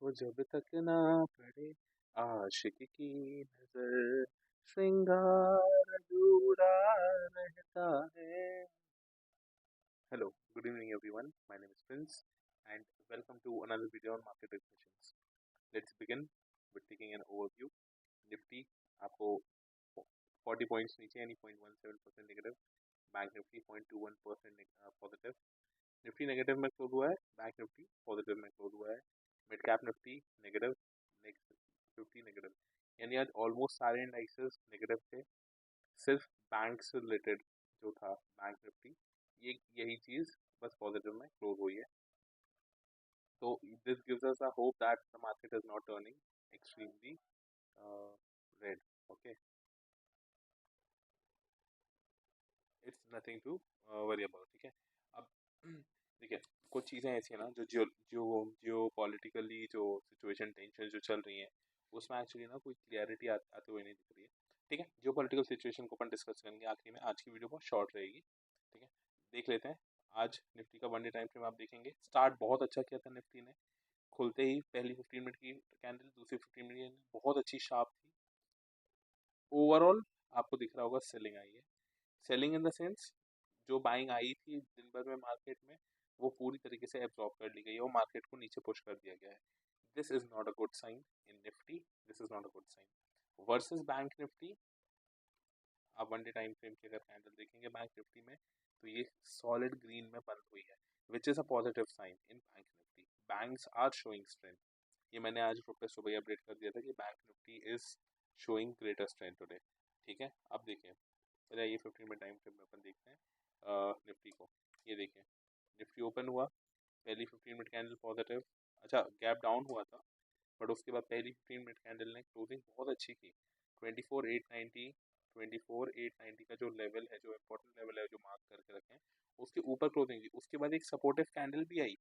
वो जब तक ना पड़े आशिक की नजर, श्रृंगार अधूरा रहता है। Hello, good evening everyone. My name is Prince and welcome to another video on market discussions. Let's begin with taking an overview. Nifty आपको 40 पॉइंट्स नीचे यानी 0.17% negative, bank Nifty 0.21% positive, Nifty negative में क्लोज हुआ है, bank Nifty positive में close हुआ है, mid cap Nifty negative, next 50 negative, यानी आज ऑलमोस्ट सारे इंडाइसेस नेगेटिव थे, सिर्फ बैंक से रिलेटेड जो था बैंक निफ्टी ये यही चीज बस पॉजिटिव में क्लोज हुई है. So this gives us a hope that the market is not turning extremely red. Okay, it's nothing to worry about. ठीक है, अब देखिए कुछ चीज़ें ऐसी है ना जो जियो जो जियो पॉलिटिकली जो सिचुएशन टेंशन जो चल रही है उसमें एक्चुअली ना कोई क्लियरिटी आते हुए नहीं दिख रही है. ठीक है, जियो पॉलिटिकल सिचुएशन को अपन डिस्कस करेंगे आखिरी में. आज की वीडियो बहुत शॉर्ट रहेगी. ठीक है, देख लेते हैं. आज निफ्टी का वन डे टाइम फ्रेम आप देखेंगे, स्टार्ट बहुत अच्छा किया था निफ्टी ने. खुलते ही पहली 15 मिनट की कैंडल, दूसरी 15 मिनट की कैंडल बहुत अच्छी शार्प थी. ओवरऑल आपको दिख रहा होगा सेलिंग आई है. सेलिंग इन द सेंस जो बाइंग आई थी दिन भर में मार्केट में वो पूरी तरीके से एब्जॉर्ब कर ली गई है और मार्केट को नीचे पुश कर दिया गया है. This is not a good sign in Nifty. This is not a good sign versus bank Nifty. आप वन डे टाइम फ्रेम की अगर कैंडल देखेंगे बैंक निफ्टी में तो ये सॉलिड ग्रीन में बंद हुई है, which is a positive sign in bank Nifty. Banks are showing strength. ये मैंने आज ग्रुप पे सुबह अपडेट कर दिया था कि bank Nifty is showing greater strength today. ठीक है, अब देखिए पहले ये 15 मिनट टाइम फ्रेम में अपन देखते हैं निफ्टी को. ये देखिए निफ्टी ओपन हुआ, पहली 15 मिनट कैंडल पॉजिटिव, अच्छा गैप डाउन हुआ था बट उसके बाद पहली 15 मिनट कैंडल ने क्लोजिंग बहुत अच्छी की. 24,890 24,890 का जो लेवल है, जो इम्पोर्टेंट लेवल है जो मार्क करके रखे हैं उसके ऊपर क्लोजिंग की. उसके बाद एक सपोर्टिव कैंडल भी आई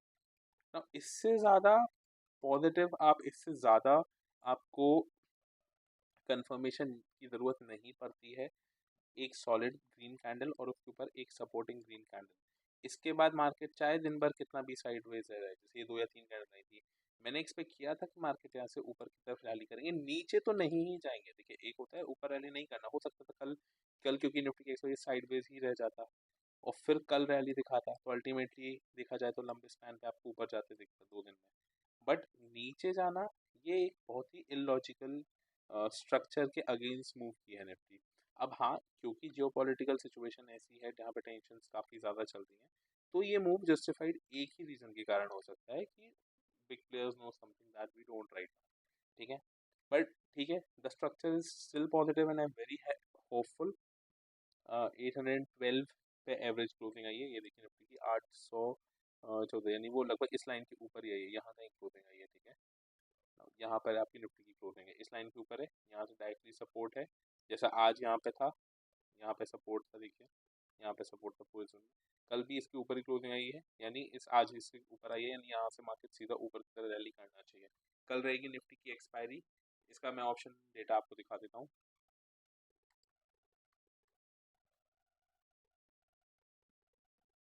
ना. इससे ज़्यादा पॉजिटिव आप इससे ज़्यादा आपको कंफर्मेशन की ज़रूरत नहीं पड़ती है. एक सॉलिड ग्रीन कैंडल और उसके ऊपर एक सपोर्टिंग ग्रीन कैंडल. इसके बाद मार्केट चाहे दिन भर कितना भी साइडवेज रह रहा है, जैसे ये 2 या 3 कैंडल आई थी, मैंने एक्सपेक्ट किया था कि मार्केट यहाँ से ऊपर की तरफ रैली करेंगे, नीचे तो नहीं ही जाएंगे. देखिए एक होता है ऊपर रैली नहीं करना, हो सकता था कल कल क्योंकि निफ्टी केस वजह साइडवेज ही रह जाता और फिर कल रैली दिखाता तो अल्टीमेटली देखा जाए तो लंबे स्पैन पे आपको ऊपर जाते दिखता 2 दिन में. बट नीचे जाना ये एक बहुत ही इलॉजिकल स्ट्रक्चर के अगेंस्ट मूव की है निफ्टी. अब हाँ, क्योंकि जियोपॉलिटिकल सिचुएशन ऐसी है जहाँ पे टेंशन्स काफ़ी ज़्यादा चल रही हैं तो ये मूव जस्टिफाइड एक ही रीज़न के कारण हो सकता है कि big players know something that we don't right. ठीक है, बट ठीक है, the structure is still positive and I am very hopeful. 812 पे एवरेज क्लोजिंग आई है. ये देखिए निफ्टी की 814 यानी वो लगभग इस लाइन के ऊपर ही आई है, यहाँ कहीं क्लोजिंग आई है. ठीक है, यहाँ पर आपकी निफ्टी की क्लोजिंग है इस लाइन के ऊपर है, यहाँ से डायरेक्टली सपोर्ट है. जैसा आज यहाँ पे था, यहाँ पे सपोर्ट था, देखिए यहाँ पे सपोर्ट था पूरे जोन में. कल भी इसके ऊपर ही क्लोजिंग आई है, यानी इस आज इसके ऊपर आई है, यानी यहाँ से मार्केट सीधा ऊपर की तरह रैली करना चाहिए. कल रहेगी निफ्टी की एक्सपायरी. इसका मैं ऑप्शन डेटा आपको दिखा देता हूँ.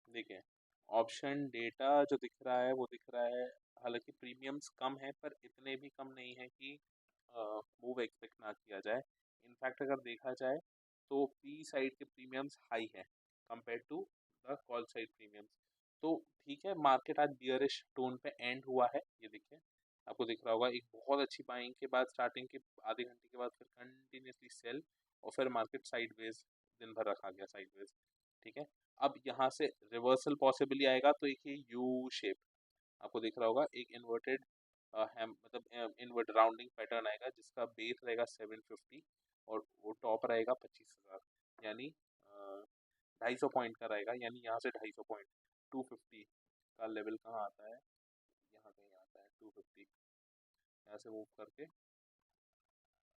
देखिए ऑप्शन डेटा जो दिख रहा है वो दिख रहा है, हालांकि प्रीमियम्स कम है पर इतने भी कम नहीं है कि मूव एक्सपेक्ट ना किया जाए. इनफैक्ट अगर देखा जाए तो पी साइड के प्रीमियम्स हाई है compare to the call side premiums. तो ठीक है, मार्केट आज बियरिश टोन पे एंड हुआ है. ये देखिए आपको दिख रहा होगा एक बहुत अच्छी बाइंग के बाद स्टार्टिंग के आधे घंटे के बाद फिर कंटिन्यूसली सेल और फिर मार्केट साइडवेज दिन भर रखा गया साइडवेज. ठीक है, अब यहाँ से रिवर्सल पॉसिबली आएगा तो एक ये यू शेप आपको दिख रहा होगा, एक इन्वर्टेड मतलब इन्वर्ट राउंडिंग पैटर्न आएगा जिसका बेस रहेगा 750 और वो टॉप रहेगा 25,000, यानी 250 पॉइंट का रहेगा. यानी यहाँ से 250 पॉइंट 250 का लेवल कहाँ आता है, यहाँ कहीं आता है 250. यहाँ से मूव करके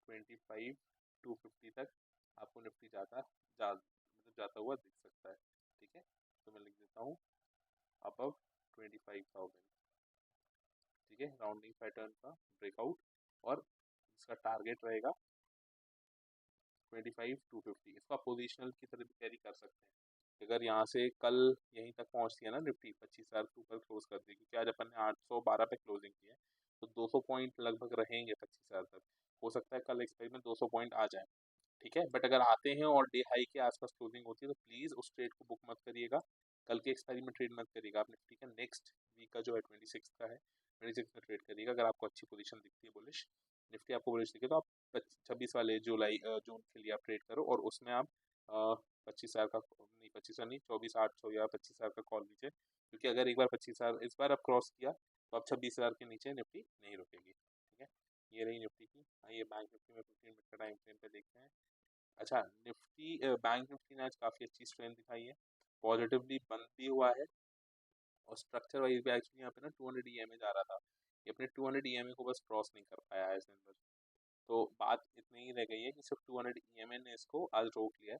25 250 तक आपको निफ्टी मतलब जाता हुआ दिख सकता है. ठीक है, तो मैं लिख देता हूँ अबव 25,000. ठीक है, राउंडिंग पैटर्न का ब्रेकआउट और इसका टारगेट रहेगा 25,250. इसका पोजिशनल की तरह भी कैरी कर सकते हैं. अगर यहाँ से कल यहीं तक पहुँचती है ना निफ्टी 25,000 के ऊपर क्लोज कर दी, क्योंकि आज अपन ने 812 पे क्लोजिंग की है, तो 200 पॉइंट लगभग रहेंगे 25,000 तक। हो सकता है कल एक्सपायरी में 200 पॉइंट आ जाए, ठीक है। बट अगर आते हैं और डे हाई के आसपास क्लोजिंग होती है तो प्लीज उस ट्रेड को बुक मत करिएगा, कल के एक्सपायरी में ट्रेड मत करिएगा आप निफ्टी का। नेक्स्ट वीक का जो है 26 का है, 26 में ट्रेड करिएगा अगर आपको अच्छी पोजीशन दिखती है बुलिश। निफ्टी आपको बुलिश दिखे तो आप 26 वाले जुलाई जून के लिए आप ट्रेड करो, और उसमें आप 25,000 का नहीं, 25,000 नहीं, 24,800 या 25,000 का कॉल लीजिए, क्योंकि अगर एक बार 25,000 इस बार आप क्रॉस किया तो आप 26,000 के नीचे निफ्टी नहीं रुकेगी, ठीक है। ये रही निफ्टी की। आइए बैंक निफ्टी में 15 मिनट का टाइम फ्रेम पे देखते हैं। अच्छा, निफ्टी बैंक निफ्टी ने आज काफ़ी अच्छी स्ट्रेंथ दिखाई है, पॉजिटिवली बंद भी हुआ है, और स्ट्रक्चर वाइज भी एक्चुअली यहाँ पे ना 200 ईएमए जा रहा था, ये अपने 200 ईएमए को बस क्रॉस नहीं कर पाया है इस दिन भर। तो बात इतनी ही रह गई है कि सिर्फ 200 ईएमए ने इसको आज रोक लिया है।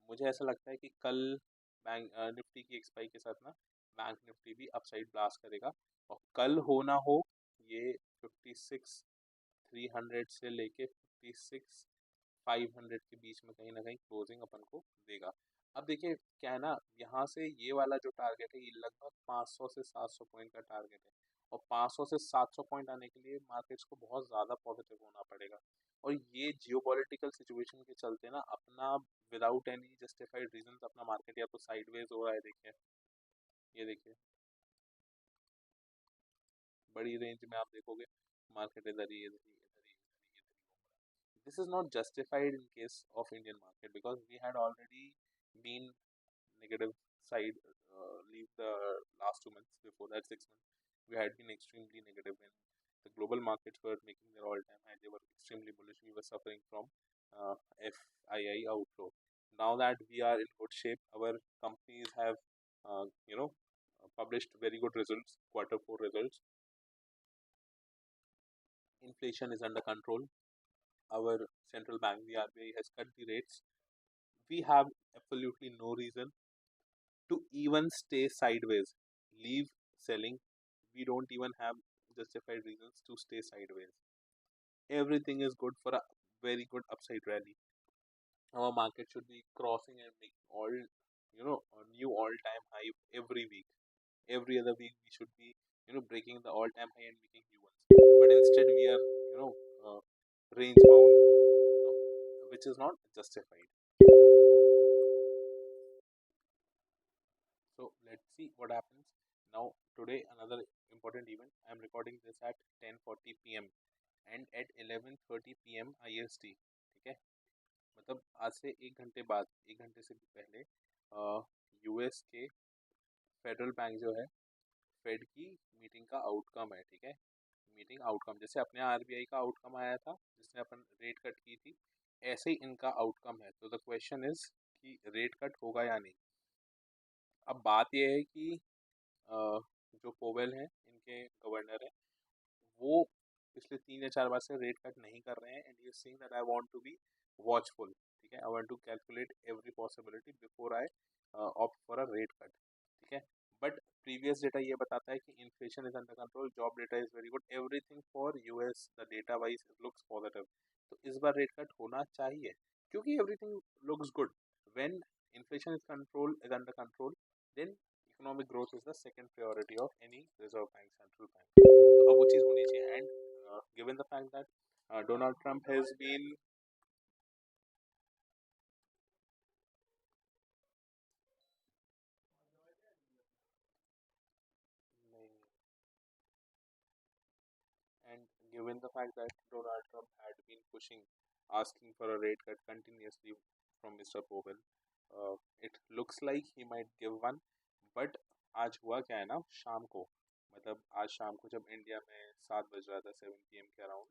मुझे ऐसा लगता है कि कल बैंक निफ्टी की एक्सपाई के साथ ना बैंक निफ्टी भी अपसाइड ब्लास्ट करेगा, और कल हो ना हो ये 56,300 से लेके 56,500 के बीच में कहीं ना कहीं क्लोजिंग अपन को देगा। अब देखिए क्या है ना, यहाँ से ये वाला जो टारगेट है ये लगभग 500 से 700 पॉइंट का टारगेट है, और 500 से 700 पॉइंट आने के लिए मार्केट्स को बहुत ज़्यादा पॉजिटिव होना पड़ेगा। और ये जियोपॉलिटिकल सिचुएशन के चलते ना अपना विदाउट एनी जस्टिफाइड रीजन अपना मार्केट या तो साइडवेज हो रहा है, देखिए ये देखिए बड़ी रेंज में आप देखोगे मार्केट इधर ही इधर ही इधर ही इधर ही इधर ही घूम रहा है। This is not justified in case of Indian market because we had already been negative side, leave the last 2 months. Before that 6 months we had been extremely negative when the global markets were making their all-time high. They were extremely bullish. We were suffering from FII outflow. Now that we are in good shape, our companies have published very good results, quarter 4 results. Inflation is under control. Our central bank, the RBI, has cut the rates. We have absolutely no reason to even stay sideways, leave selling. We don't even have justified reasons to stay sideways. Everything is good for a very good upside rally. Our market should be crossing and making a new all-time high every week. Every other week we should be breaking the all-time high and making new ones. But instead we are range bound, which is not justified. So let's see what happens. Now today another important event. I am recording this at 10:40 p.m. and at 11:30 p.m. IST, ठीक है। मतलब आज से 1 घंटे बाद, 1 घंटे से भी पहले यूएस के फेडरल बैंक जो है, फेड की मीटिंग का आउटकम है, ठीक है। मीटिंग आउटकम जैसे अपने आरबीआई का आउटकम आया था जिसने अपन रेट कट की थी, ऐसे ही इनका आउटकम है। तो द क्वेश्चन इज कि रेट कट होगा या नहीं। अब बात यह है कि जो पोवेल हैं, इनके गवर्नर हैं, वो पिछले 3 या 4 बार से रेट कट नहीं कर रहे हैं, and he is saying that I want to be watchful, ठीक है। I want to calculate every possibility before I opt for a rate cut, ठीक है। बट प्रीवियस डेटा ये बताता है कि inflation is under control, job data is very good, everything for US the data wise looks positive. तो इस बार rate cut होना चाहिए क्योंकि everything looks good. When inflation is control is under control, then economic growth is the second priority of any reserve bank, central bank. तो अब वो चीज़ होनी चाहिए। And given the fact that Donald Trump has been and given the fact that Donald Trump had been pushing, asking for a rate cut continuously from Mr. Powell, it looks like he might give one. But आज हुआ क्या है ना, शाम को, मतलब आज शाम को जब इंडिया में 7 बज रहा था, 7 PM के अराउंड,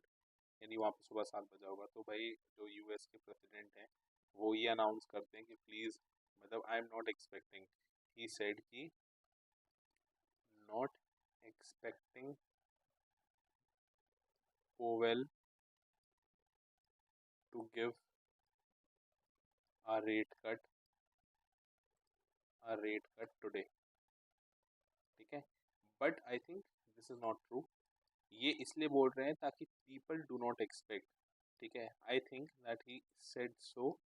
यानी वहाँ पे सुबह 7 बजा होगा, तो भाई जो यूएस के प्रेसिडेंट हैं वो ये अनाउंस करते हैं कि प्लीज़, मतलब I am not expecting, he said कि not expecting Powell to give a rate cut today, ठीक है। But I think this is not true. ये इसलिए बोल रहे हैं ताकि पीपल डू नॉट एक्सपेक्ट, ठीक है। I think that he said so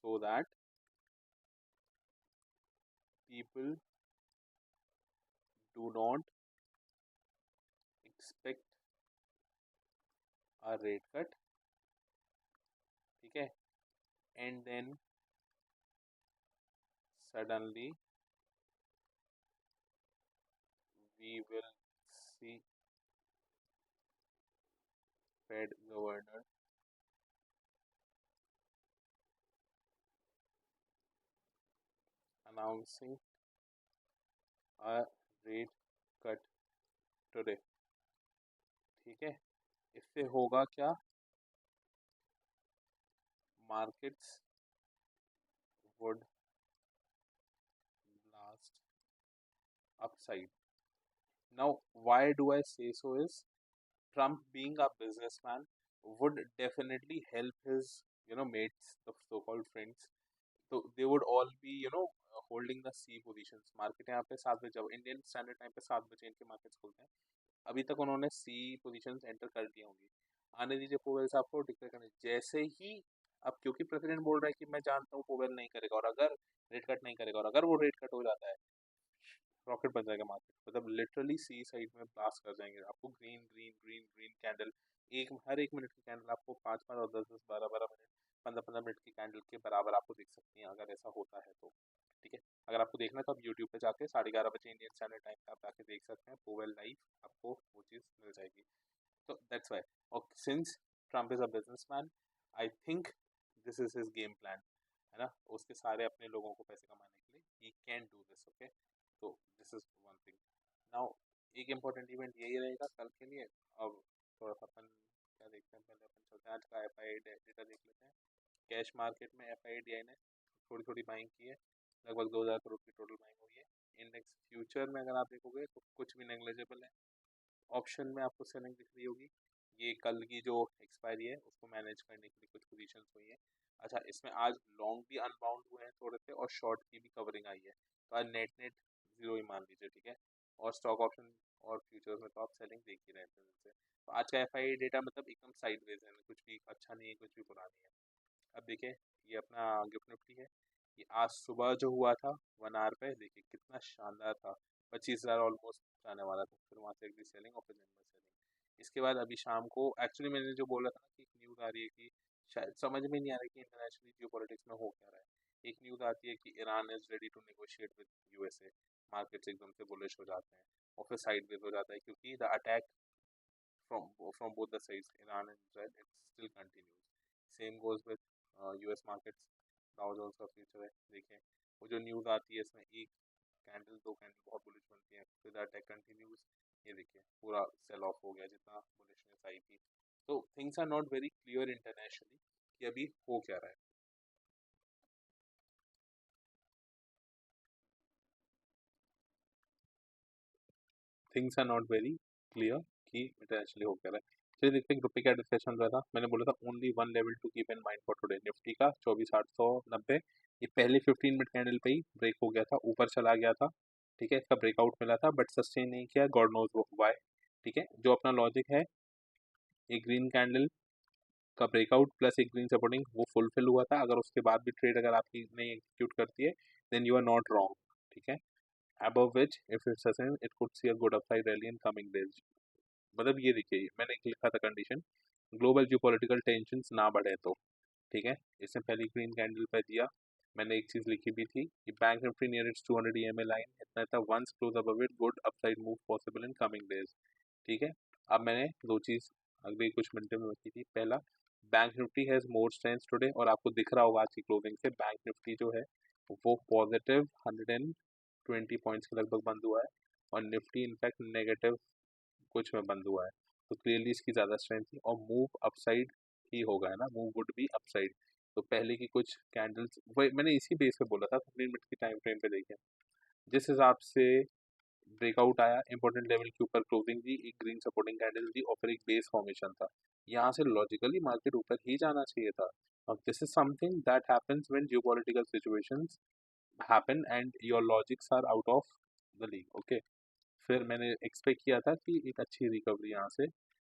so that people do not expect a rate cut, ठीक है, and then suddenly we will see Fed governor announcing a rate cut today, ठीक है। इससे होगा क्या, markets would blast upside. Now, why do I say so is Trump being a businessman would definitely help his, mates, the so-called friends. So they would all be, holding the C positions. Market यहाँ पे 7 बजे, जब Indian standard time पे 7 बजे इनके markets खुलते हैं, अभी तक उन्होंने सी पोजीशंस एंटर कर दी होंगी। आने दीजिए पोवेल साहब को डिक्लेयर करने, जैसे ही अब क्योंकि प्रेसिडेंट बोल रहा है कि मैं जानता हूँ पोवेल नहीं करेगा, और अगर रेट कट नहीं करेगा, और अगर वो रेट कट हो जाता है, रॉकेट बन जाएगा मार्केट, मतलब लिटरली सी साइड में ब्लास्ट कर जाएंगे। आपको green green green green candle, हर एक मिनट की कैंडल आपको 5 5 और 10 10 12 12 मिनट 15 15 मिनट की कैंडल के बराबर आपको दिख सकती है, अगर ऐसा होता है तो, ठीक है। अगर आपको देखना तो आप यूट्यूब पे जाके 11:30 बजे इंडियन स्टैंडर्ड टाइम पे आप जाके देख सकते हैं, पोवेल लाइव, आपको वो चीज़ मिल जाएगी। तो दैट्स वाई, और since Trump is a businessman, I think this is his game plan, है ना, उसके सारे अपने लोगों को पैसे कमाने के लिए ही कैन डू दिस, ओके। तो this is one thing. Now एक इम्पोर्टेंट इवेंट यही रहेगा कल के लिए। अब थोड़ा सा अपन क्या देखते हैं, पहले अपन चलते हैं आज का एफ आई डेटा देख लेते हैं। कैश मार्केट में एफ आई डी आई ने थोड़ी थोड़ी बाइंग की है, लगभग 2000 करोड़ की टोटल बाइंग हुई है। इंडेक्स फ्यूचर में अगर आप देखोगे तो कुछ भी नेग्लेजिबल है। ऑप्शन में आपको सेलिंग दिख रही होगी, ये कल की जो एक्सपायरी है उसको मैनेज करने के लिए कुछ पोजीशंस हुई है। अच्छा, इसमें आज लॉन्ग भी अनबाउंड हुए हैं थोड़े से, और शॉर्ट की भी कवरिंग आई है, तो आज नेट नेट जीरो ही मान लीजिए, ठीक है। और स्टॉक ऑप्शन और फ्यूचर्स में तो आप सेलिंग देख ही रहे थे से। तो आज का एफ आई डेटा मतलब एकदम साइडवेज है, कुछ भी अच्छा नहीं है, कुछ भी बुरा नहीं है। अब देखिए, ये अपना गिफ्ट निफ्टी है, ये आज सुबह जो हुआ था 1 आवर पे, देखिए कितना शानदार था, 25,000 ऑलमोस्ट जाने वाला था, फिर वहाँ से एक सेलिंग और फिर दिन भर सेलिंग। इसके बाद अभी शाम को एक्चुअली मैंने जो बोला था ना कि एक न्यूज़ आ रही है कि शायद समझ में नहीं आ रहा कि इंटरनेशनली जियो पॉलिटिक्स में हो क्या रहा है। एक न्यूज़ आती है कि Iran is ready to negotiate with USA, markets एकदम से बुलिश हो जाते हैं, और फिर साइडवेज हो जाता है क्योंकि the attack from both the sides, Iran and Israel, it still continues. Same goes with US markets, Dow Jones का फ्यूचर है, देखें वो जो न्यूज़ आती है इसमें एक कैंडल दो कैंडल बहुत बुलिश बनती है, फिर अटैक कंटिन्यूज, ये देखिए पूरा सेल ऑफ हो गया जितना बुलिशनेस आई थी। तो things are not very clear internationally कि अभी हो क्या रहा है। Things are not very clear कि इंटरनेशनली हो क्या रहा है। चलिए देखते हैं ग्रुप पे क्या डिस्कशन रहा था। मैंने बोला था only one level to keep in mind for today, Nifty का 24,890, ये पहले 15 मिनट कैंडल पे ही ब्रेक हो गया था, ऊपर चला गया था, ठीक है, इसका ब्रेकआउट मिला था बट सस्टेन नहीं किया, गॉड नोज वाई, ठीक है। जो अपना लॉजिक है, एक ग्रीन कैंडल का ब्रेकआउट प्लस एक ग्रीन सपोर्टिंग वो फुलफिल हुआ था, अगर उसके बाद भी ट्रेड अगर आपकी नहीं एग्जीक्यूट करती है then you are not wrong, ठीक है। above which if it sustains it could see a good upside rally in coming days। मतलब ये देखिए मैंने एक लिखा था कंडीशन, ग्लोबल जियोपॉलिटिकल टेंशंस ना बढ़े तो, ठीक है। इसने पहली ग्रीन कैंडल पे दिया, मैंने एक चीज लिखी भी थी कि bank Nifty near its 200 EMA line, इतना था once close above it good upside move possible in coming days, ठीक है। अब मैंने दो चीज अगले कुछ मिनटों में रखी थी, पहला bank Nifty has more strength today, और आपको दिख रहा होगा आज की क्लोजिंग से बैंक निफ्टी जो है वो पॉजिटिव 120 पॉइंट्स के लगभग बंद हुआ है, और निफ्टी इनफैक्ट नेगेटिव कुछ में बंद हुआ है, तो क्लियरली इसकी ज़्यादा स्ट्रेंथ थी, और मूव अपसाइड ही होगा, है ना, मूव वुड बी अपसाइड। तो पहले की कुछ कैंडल्स वही मैंने इसी बेस पे बोला था, 15 मिनट की टाइम फ्रेम पे देखें, जिस हिसाब से ब्रेकआउट आया, इंपॉर्टेंट लेवल के ऊपर क्लोजिंग दी, एक ग्रीन सपोर्टिंग कैंडल दी, और फिर एक बेस फॉर्मेशन था, यहाँ से लॉजिकली मार्केट ऊपर ही जाना चाहिए था। अब this is something that happens when geopolitical situations happen and your logics are out of the league, okay. फिर मैंने एक्सपेक्ट किया था कि एक अच्छी रिकवरी यहाँ से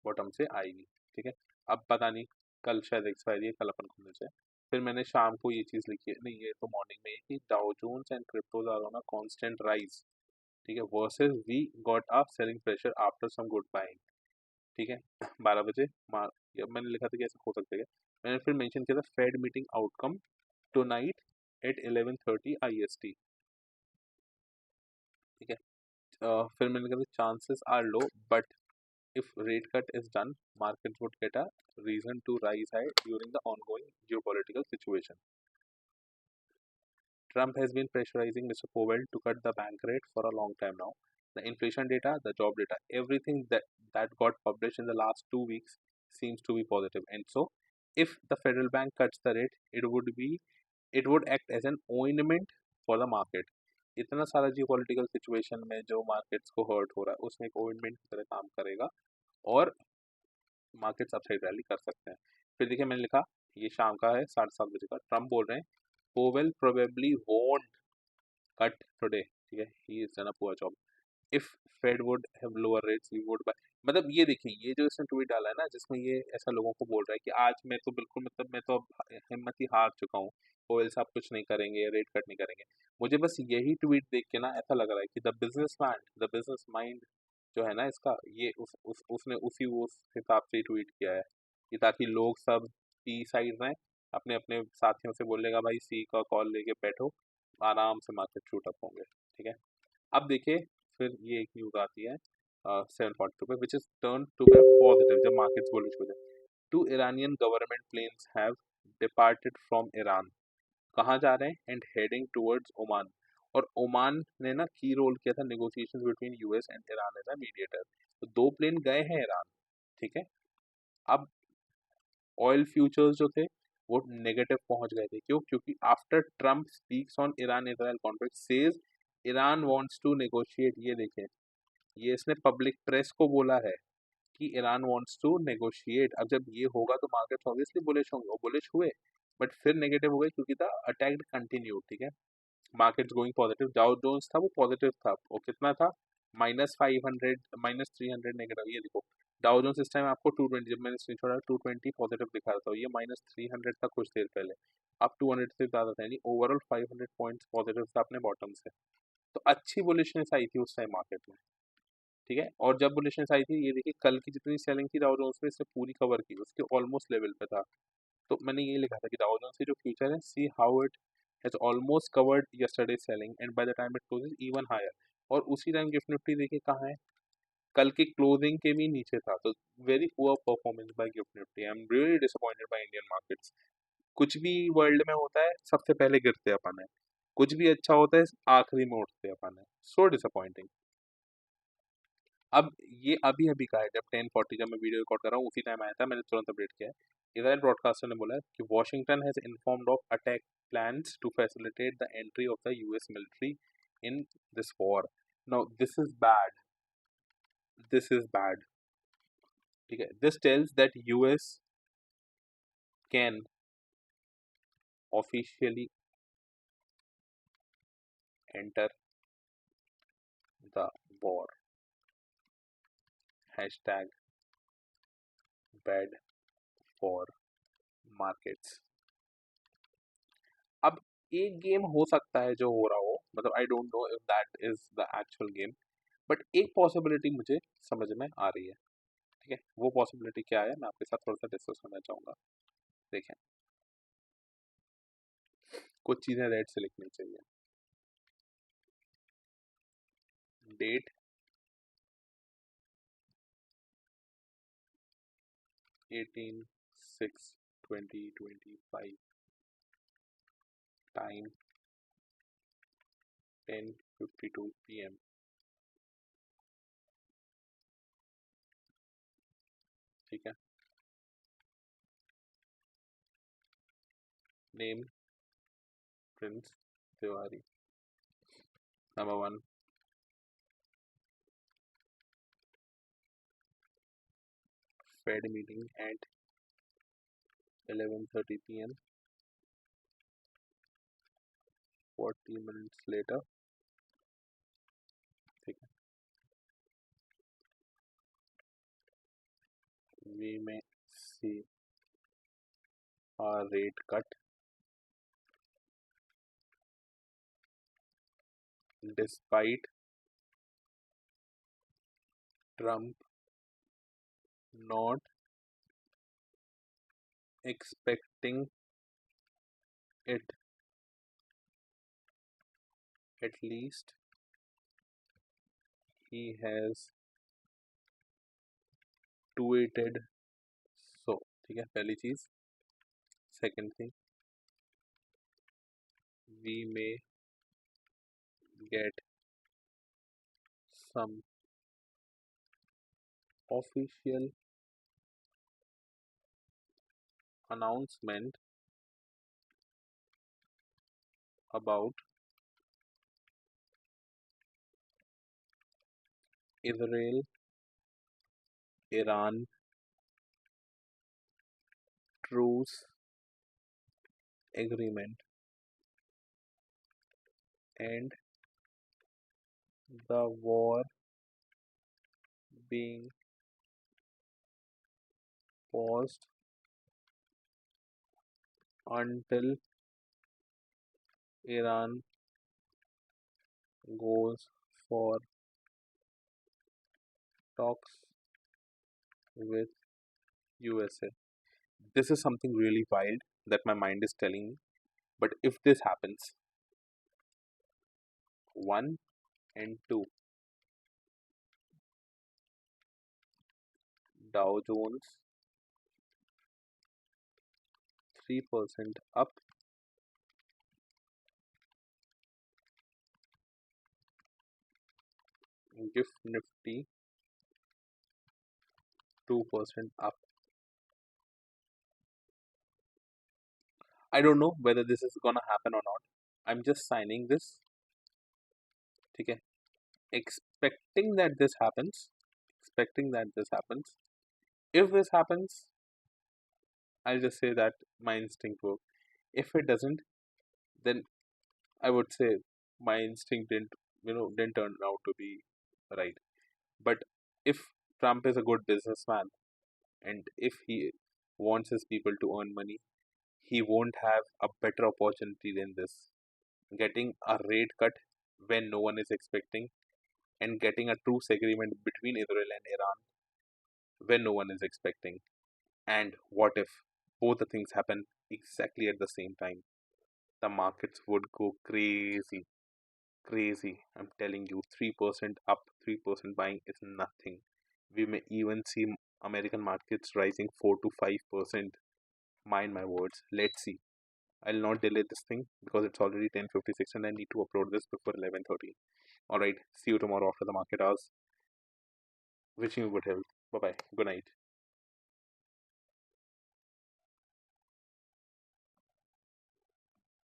बॉटम से आएगी, ठीक है। अब पता नहीं, कल शायद एक्सपायरी है, कल अपन खुलने से। फिर मैंने शाम को ये चीज़ लिखी है, नहीं ये तो मॉर्निंग में है, कि Dow Jones and cryptos are on a constant rise, ठीक है, versus we got a selling pressure after some good buying. ठीक है 12 बजे या मैंने लिखा था कि ऐसा हो सकता है क्या? मैंने फिर मेंशन किया था Fed meeting outcome tonight at 11:30 IST। ठीक है फिर मैंने कहा chances are low but if rate cut is done, markets would get a reason to rise high during the ongoing geopolitical situation. Trump has been pressurizing Mr. Powell to cut the bank rate for a long time now. The inflation data, the job data, everything that got published in the last 2 weeks seems to be positive. And so, if the federal bank cuts the rate, it would act as an ointment for the market. इतना सारा geopolitical situation में जो markets को hurt हो रहा है उसमें एक ओइंटमेंट की तरह काम करेगा और मार्केट्स अपसाइड रैली कर सकते हैं। फिर देखिए मैंने लिखा ये शाम का है 7:30 बजे का। ट्रम्प बोल रहे हैं Powell probably won't cut today. ठीक है he is done a poor job if Fed would have lower rates we would buy. मतलब ये देखिए ये जो इसने ट्वीट डाला है ना जिसमें ये ऐसा लोगों को बोल रहा है कि आज मैं तो बिल्कुल मतलब मैं तो अब हिम्मत ही हार चुका हूँ, पोवेल साहब कुछ नहीं करेंगे, रेट कट नहीं करेंगे। मुझे बस यही ट्वीट देख के ना ऐसा लग रहा है कि द बिजनेस माइंड जो है ना इसका ये उसने उस हिसाब से ट्वीट किया है कि ताकि लोग सब पी साइड रहें, अपने अपने साथियों से बोलेगा भाई सी का कॉल लेके बैठो, आराम से मार्केट शूट अप होंगे। ठीक है अब देखिए फिर ये एक न्यूज आती है 7:42 पे which is turn to be positive जब मार्केट्स बुलिश हो जाए। Two Iranian government planes have departed from Iran. कहाँ जा रहे हैं एंड हेडिंग टुवर्ड्स ओमान। और ओमान ने ना की रोल किया था negotiations between US and Iran as a mediator. तो 2 प्लेन गए हैं ईरान। ठीक है अब ऑयल फ्यूचर्स जो थे वो नेगेटिव पहुंच गए थे। क्यों? क्योंकि after Trump speaks on Iran Israel conflict says Iran wants to negotiate. ये देखें ये इसने पब्लिक प्रेस को बोला है कि ईरान वांट्स टू नेगोशिएट। अब जब ये होगा तो मार्केट्स ऑब्वियसली बुलिश होंगे, वो बुलिश हुए बट फिर नेगेटिव हो गए क्योंकि द अटैक कंटिन्यू। ठीक है markets going positive. Dow Jones था वो पॉजिटिव था, वो कितना था -500 -300 नेगेटिव। ये देखो डाउ जोन्स इस टाइम आपको 220 जब मैंने स्क्रीनशॉट डाला 220 पॉजिटिव दिखा रहा था, ये -300 था कुछ देर पहले, अब 200 से ज़्यादा था, यानी ओवरऑल 500 पॉइंट्स पॉजिटिव था अपने बॉटम से। तो अच्छी बुलिशनेस आई थी उस टाइम मार्केट में। ठीक है और जब बुलिशनेस आई थी ये देखिए कल की जितनी सेलिंग थी डाउ जोन्स में इसने पूरी कवर की, उसके ऑलमोस्ट लेवल पे था। तो मैंने ये लिखा था कि डाउ जोन्स की जो फ्यूचर है see how it has almost covered yesterday's selling and by the time it closes even higher। और उसी टाइम गिफ्ट निफ्टी देखिए कहाँ है, कल की क्लोजिंग के भी नीचे था। तो very poor performance by gift Nifty. I am really disappointed by Indian markets. कुछ भी वर्ल्ड में होता है सबसे पहले गिरते अपन है, कुछ भी अच्छा होता है आखिरी में उठते अपन है। So disappointing. अब ये अभी अभी का है, जब 10:40 जब मैं वीडियो रिकॉर्ड कर रहा हूँ उसी टाइम आया था, मैंने तुरंत अपडेट किया है। इजराइल ब्रॉडकास्टर ने बोला है कि Washington has informed of attack plans to facilitate the entry of the US military in this war. Now this is bad. This is bad. ठीक है this tells that US can officially enter the war. Hashtag bad for markets। अब एक game हो सकता है जो हो रहा हो, मतलब I don't know if that is the actual game, but एक पॉसिबिलिटी मुझे समझ में आ रही है। ठीक है वो पॉसिबिलिटी क्या है मैं आपके साथ थोड़ा सा डिस्कस करना चाहूँगा। देखें कुछ चीज़ें रेड से लिखनी चाहिए। Date 18/6/2025, time 10:52 PM। ठीक है name Prince Tiwari. Number 1 Fed meeting at 11:30 PM, 40 minutes later। ठीक है we may see a rate cut despite Trump not expecting it. At least he has tweeted so. ठीक है, पहली चीज. Second thing, we may get some official announcement about Israel Iran truce agreement and the war being paused until Iran goes for talks with USA. This is something really wild that my mind is telling me. But if this happens, one and two, Dow Jones 3% up, Gift Nifty 2% up. I don't know whether this is gonna happen or not. I'm just signing this. Okay. Expecting that this happens. Expecting that this happens. If this happens, I'll just say that my instinct worked. If it doesn't, then I would say my instinct didn't turn out to be right. But if Trump is a good businessman and if he wants his people to earn money, he won't have a better opportunity than this. Getting a rate cut when no one is expecting and getting a truce agreement between Israel and Iran when no one is expecting. And what if both the things happen exactly at the same time? The markets would go crazy. Crazy. I'm telling you, 3% up, 3% buying is nothing. We may even see American markets rising 4 to 5%. Mind my words. Let's see. I'll not delay this thing because it's already 10:56 and I need to upload this before 11:30. Alright, see you tomorrow after the market hours. Wishing you good health. Bye bye. Good night.